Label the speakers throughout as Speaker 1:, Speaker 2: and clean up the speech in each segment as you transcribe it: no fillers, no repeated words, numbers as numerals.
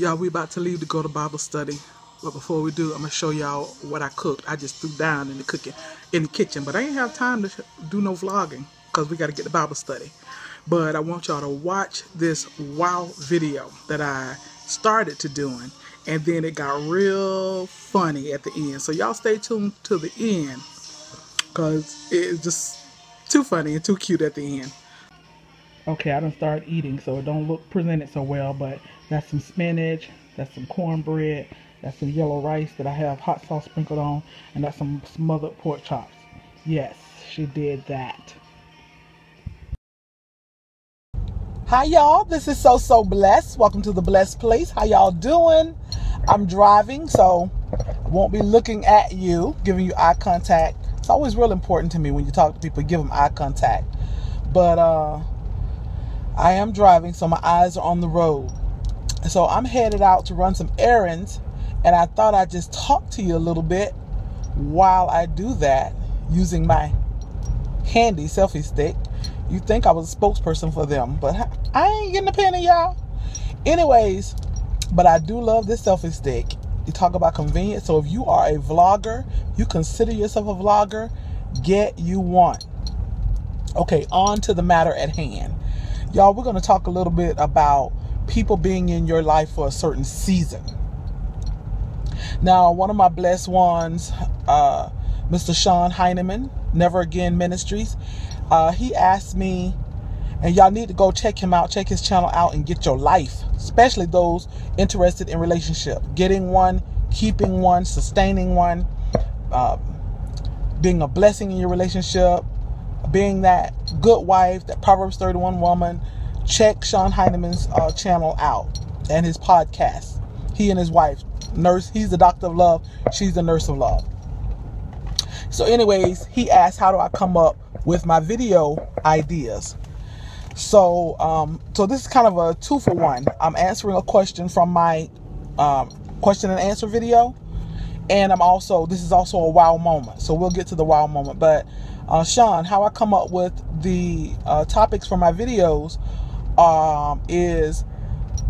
Speaker 1: Y'all, we about to leave to go to Bible study. But before we do, I'm going to show y'all what I cooked. I just threw down in the kitchen. But I ain't have time to do no vlogging because we got to get to Bible study. But I want y'all to watch this wow video that I started to doing. And then it got real funny at the end. So y'all stay tuned to the end because it's just too funny and too cute at the end. Okay, I done started eating, so it don't look presented so well, but that's some spinach, that's some cornbread, that's some yellow rice that I have hot sauce sprinkled on, and that's some smothered pork chops. Yes, she did that. Hi y'all, this is So Blessed. Welcome to the Blessed Place. How y'all doing? I'm driving, so I won't be looking at you, giving you eye contact. It's always real important to me when you talk to people, give them eye contact. But I am driving, so my eyes are on the road. So I'm headed out to run some errands, and I thought I'd just talk to you a little bit while I do that using my handy selfie stick. You'd think I was a spokesperson for them, but I ain't getting a penny, y'all. Anyways, but I do love this selfie stick. You talk about convenience. So if you are a vlogger, you consider yourself a vlogger, get you one. Okay, on to the matter at hand. Y'all, we're going to talk a little bit about people being in your life for a certain season. Now, one of my blessed ones, Mr. Sean Heineman, Never Again Ministries, he asked me, and y'all need to go check him out, check his channel out and get your life, especially those interested in relationship. Getting one, keeping one, sustaining one, being a blessing in your relationship, being that good wife, that Proverbs 31 woman. Check Sean Heineman's channel out and his podcast. He and his wife, nurse. He's the doctor of love. She's the nurse of love. So anyways, he asked, how do I come up with my video ideas? So so this is kind of a 2-for-1. I'm answering a question from my question and answer video. And this is also a wow moment. So we'll get to the wow moment. But Sean, how I come up with the topics for my videos is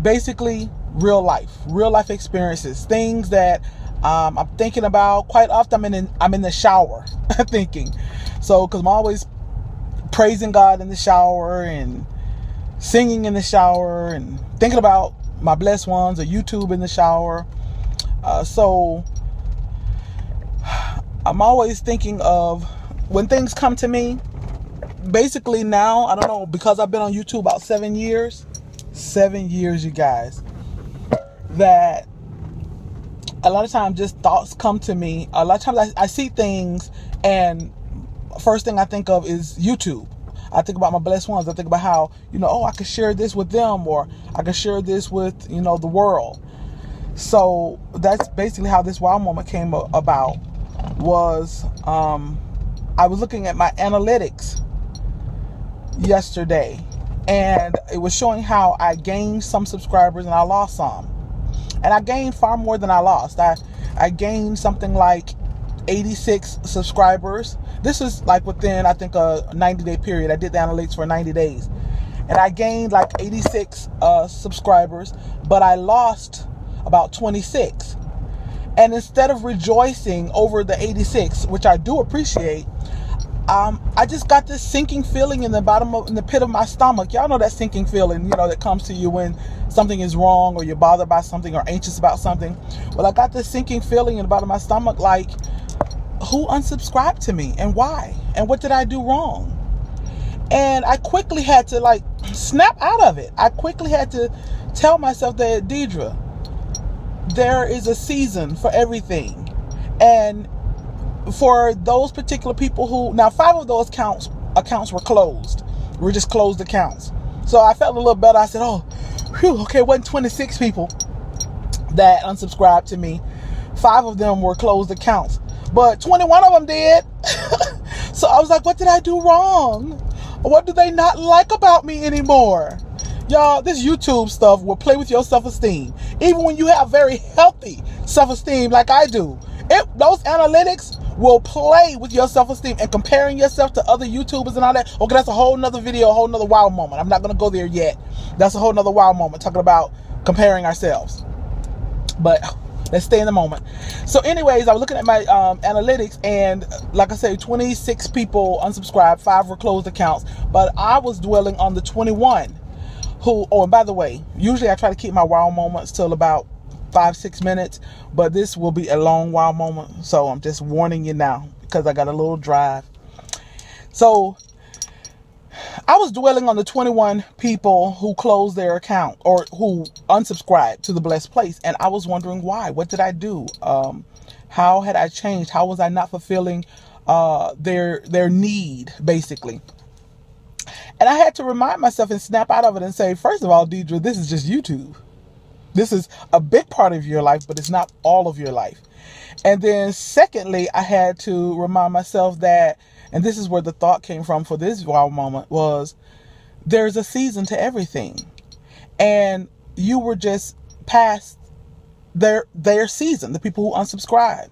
Speaker 1: basically real life experiences, things that I'm thinking about. Quite often I'm in the shower thinking. So because I'm always praising God in the shower and singing in the shower and thinking about my blessed ones or YouTube in the shower. So I'm always thinking of when things come to me. Basically now, I don't know, because I've been on YouTube about 7 years, you guys, that a lot of times just thoughts come to me. A lot of times I see things and first thing I think of is YouTube. I think about my blessed ones. I think about how, I could share this with them, or I could share this with, the world. So that's basically how this wow moment came about. Was I was looking at my analytics yesterday, and it was showing how I gained some subscribers and I lost some. And I gained far more than I lost. I gained something like 86 subscribers. This is like within, I think, a 90-day period. I did the analytics for 90 days. And I gained like 86 subscribers, but I lost about 26. And instead of rejoicing over the 86, which I do appreciate, I just got this sinking feeling in the pit of my stomach. Y'all know that sinking feeling, that comes to you when something is wrong or you're bothered by something or anxious about something. Well, I got this sinking feeling in the bottom of my stomach, like, who unsubscribed to me and why? And what did I do wrong? And I quickly had to snap out of it. I quickly had to tell myself that, Deidre, there is a season for everything. And for those particular people who, now 5 of those accounts were closed. Were just closed accounts. So I felt a little better. I said, oh, whew, okay, it wasn't 26 people that unsubscribed to me. 5 of them were closed accounts, but 21 of them did. So I was like, what did I do wrong? What do they not like about me anymore? Y'all, this YouTube stuff will play with your self-esteem. Even when you have very healthy self-esteem like I do. Those analytics will play with your self-esteem and comparing yourself to other YouTubers and all that. Okay, that's a whole nother video, a whole nother wow moment. I'm not going to go there yet. That's a whole nother wow moment, talking about comparing ourselves. But let's stay in the moment. So anyways, I was looking at my analytics, and like I say, 26 people unsubscribed, 5 were closed accounts, but I was dwelling on the 21 who, oh, and by the way, usually I try to keep my wow moments till about 5-6 minutes, but this will be a long wow moment, so I'm just warning you now because I got a little drive. So I was dwelling on the 21 people who closed their account or who unsubscribed to the Blessed Place, and I was wondering why. What did I do? How had I changed? How was I not fulfilling their need, basically? And I had to remind myself and snap out of it and say, first of all, Deidre, this is just YouTube. This is a big part of your life, but it's not all of your life. And then secondly, I had to remind myself that, and this is where the thought came from for this wow moment, was there's a season to everything. And you were just past their season, the people who unsubscribed.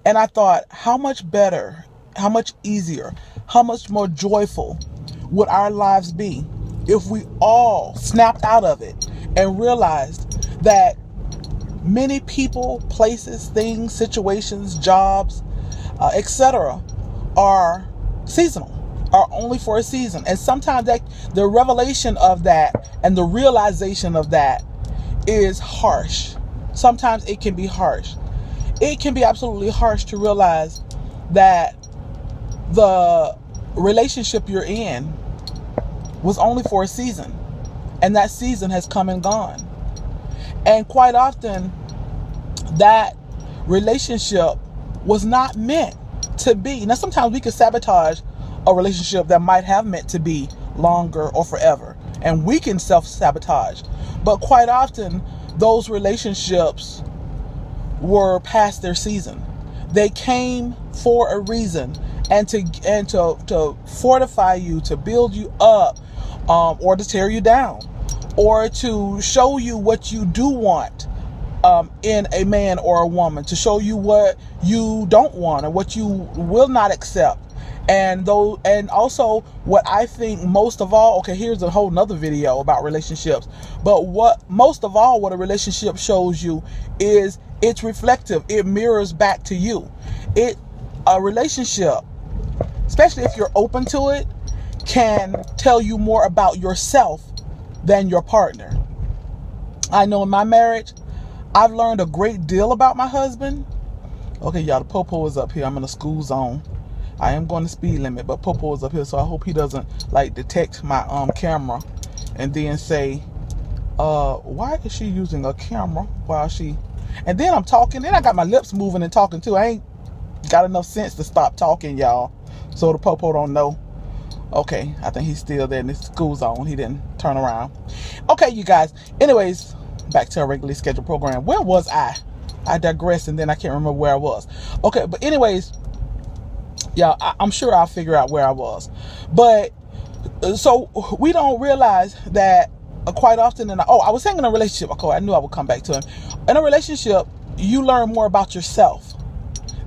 Speaker 1: And I thought, how much better, how much easier, how much more joyful would our lives be if we all snapped out of it and realized that many people, places, things, situations, jobs, etc. are seasonal, are only for a season. And sometimes the revelation of that and the realization of that is harsh. Sometimes it can be harsh. It can be absolutely harsh to realize that the relationship you're in was only for a season, and that season has come and gone. And quite often, that relationship was not meant to be. Now, sometimes we can sabotage a relationship that might have meant to be longer or forever, and we can self-sabotage. But quite often, those relationships were past their season. They came for a reason, and to fortify you, to build you up, or to tear you down, or to show you what you do want in a man or a woman, to show you what you don't want or what you will not accept. And also what I think most of all, okay, here's a whole nother video about relationships, but what most of all, what a relationship shows you is it's reflective. It mirrors back to you. A relationship, especially if you're open to it, can tell you more about yourself than your partner. I know in my marriage, I've learned a great deal about my husband. Okay, y'all, the Popo is up here. I'm in a school zone. I am going to speed limit, but Popo is up here, so I hope he doesn't like detect my camera and then say, why is she using a camera while she... And then I'm talking, then I got my lips moving and talking too. I ain't got enough sense to stop talking, y'all, so the Popo don't know. Okay, I think he's still there in the school zone. He didn't turn around. Okay, you guys. Anyways, back to our regularly scheduled program. Where was I? I digress, and then I can't remember where I was. Okay, but anyways, yeah, I'm sure I'll figure out where I was. But so we don't realize that quite often. I was saying in a relationship. Okay, I knew I would come back to him. In a relationship, you learn more about yourself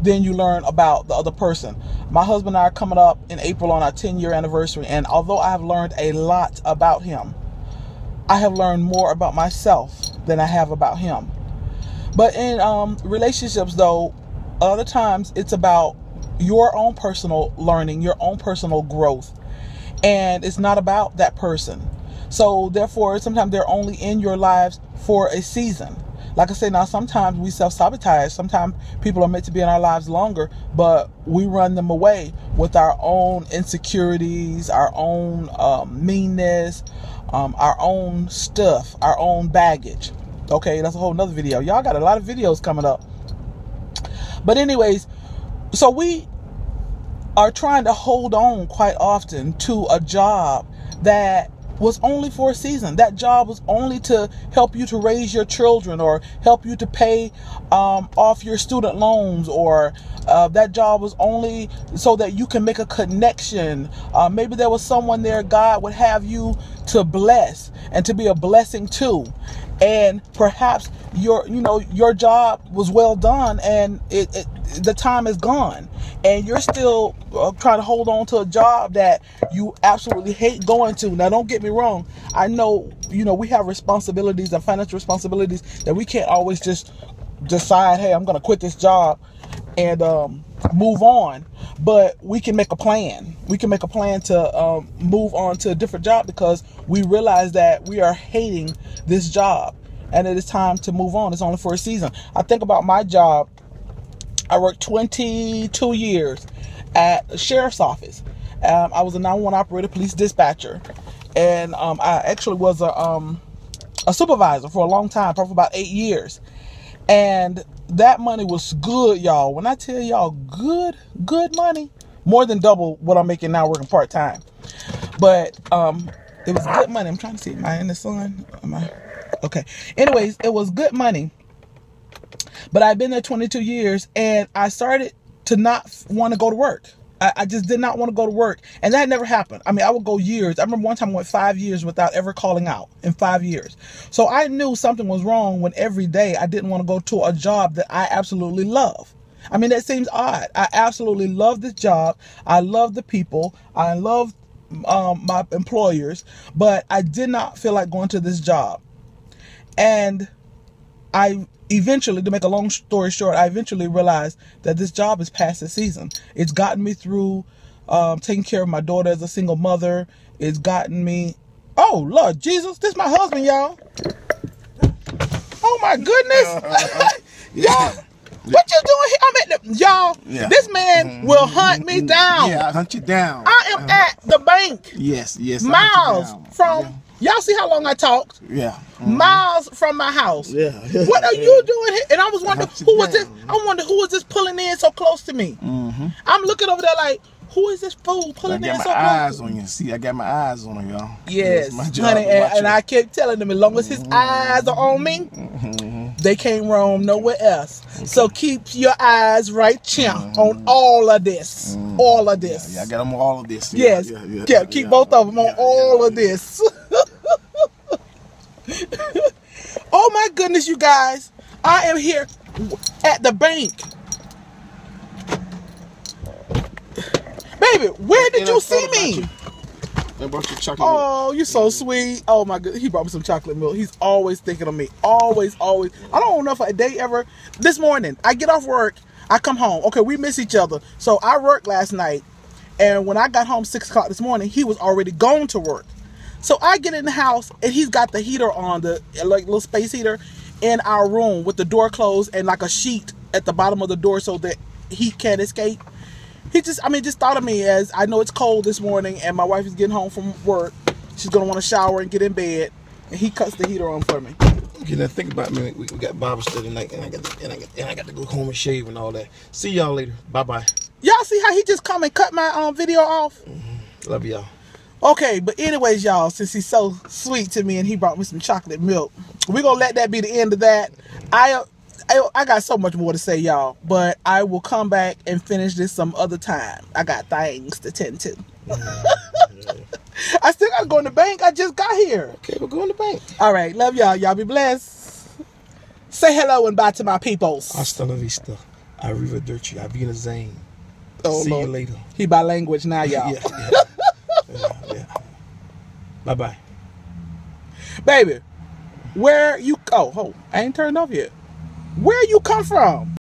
Speaker 1: than you learn about the other person. My husband and I are coming up in April on our 10-year anniversary, and although I have learned a lot about him, I have learned more about myself than I have about him. But in relationships, though, other times it's about your own personal learning, your own personal growth, and it's not about that person. So therefore, sometimes they're only in your lives for a season. Like I say, now sometimes we self-sabotage. Sometimes people are meant to be in our lives longer, but we run them away with our own insecurities, our own meanness, our own stuff, our own baggage. Okay, that's a whole nother video. Y'all got a lot of videos coming up. But anyways, so we are trying to hold on quite often to a job that was only for a season. That job was only to help you to raise your children or help you to pay off your student loans, or that job was only so that you can make a connection. Maybe there was someone there God would have you to bless and to be a blessing to. And perhaps your job was well done, and the time is gone, and you're still trying to hold on to a job that you absolutely hate going to. Now, don't get me wrong. I know, we have responsibilities and financial responsibilities that we can't always just decide, hey, I'm going to quit this job and move on. But we can make a plan. We can make a plan to move on to a different job because we realize that we are hating this job and it is time to move on. It's only for a season. I think about my job. I worked 22 years at a sheriff's office. I was a 911 operator, police dispatcher, and I actually was a supervisor for a long time, probably about 8 years. And that money was good, y'all. When I tell y'all good money, more than double what I'm making now working part-time. But it was good money. I'm trying to see, am I in the sun? Okay. Anyways, it was good money. But I've been there 22 years and I started to not want to go to work. I just did not want to go to work. And that never happened. I mean, I would go years. I remember one time I went 5 years without ever calling out in 5 years. So I knew something was wrong when every day I didn't want to go to a job that I absolutely love. I mean, that seems odd. I absolutely love this job. I love the people. I love my employers. But I did not feel like going to this job. And I eventually, to make a long story short, I eventually realized that this job is past the season. It's gotten me through taking care of my daughter as a single mother. It's gotten me... Oh, Lord Jesus, this is my husband, y'all. Oh, my goodness. Y'all, what you doing here? I'm at the... Y'all, this man will hunt me down.
Speaker 2: Yeah, I'll hunt you down.
Speaker 1: I am at the bank.
Speaker 2: Yes.
Speaker 1: Miles from... Yeah. Y'all see how long I talked?
Speaker 2: Yeah.
Speaker 1: Miles from my house.
Speaker 2: Yeah.
Speaker 1: What are you doing here? And I was wondering, who was this? I wonder who was this pulling in so close to me? I'm looking over there like, who is this fool pulling in so close?
Speaker 2: I got my eyes on you. See, I got my eyes on him, y'all.
Speaker 1: Yes, honey, and I kept telling him, as long as his eyes are on me, they can't roam nowhere else. Okay. So keep your eyes right here on all of this. All of this.
Speaker 2: Yeah, I got them on all of this.
Speaker 1: Yes. Yeah, keep both of them on all of this. Oh my goodness, you guys. I am here at the bank. Baby, where did you see me?
Speaker 2: I brought you chocolate milk.
Speaker 1: Oh, you're so sweet. Oh my goodness. He brought me some chocolate milk. He's always thinking of me. Always. I don't know if a day ever. This morning, I get off work. I come home. Okay, we miss each other. So I worked last night. And when I got home 6 o'clock this morning, he was already gone to work. So I get in the house and he's got the heater on, the like little space heater in our room with the door closed and like a sheet at the bottom of the door so that heat can't escape. He just thought of me as, I know it's cold this morning and my wife is getting home from work. She's going to want to shower and get in bed. And he cuts the heater on for me.
Speaker 2: Okay, now think about me. We got Bible study tonight and I got to go home and shave and all that. See y'all later. Bye-bye.
Speaker 1: Y'all see how he just come and cut my video off?
Speaker 2: Love y'all.
Speaker 1: Okay, but anyways, y'all, since he's so sweet to me and he brought me some chocolate milk, we're going to let that be the end of that. I got so much more to say, y'all, but I will come back and finish this some other time. I got things to tend to. I still got to go in the bank. I just got here.
Speaker 2: Okay, we'll go in the bank.
Speaker 1: All right, love y'all. Y'all be blessed. Say hello and bye to my peoples.
Speaker 2: Hasta la vista. Arrivederci. I'll be in a zane.
Speaker 1: Oh,
Speaker 2: see
Speaker 1: Lord.
Speaker 2: you later.
Speaker 1: He by language now, y'all.
Speaker 2: Yeah. Bye-bye.
Speaker 1: Baby, where you... Oh, I ain't turned off yet. Where you come from?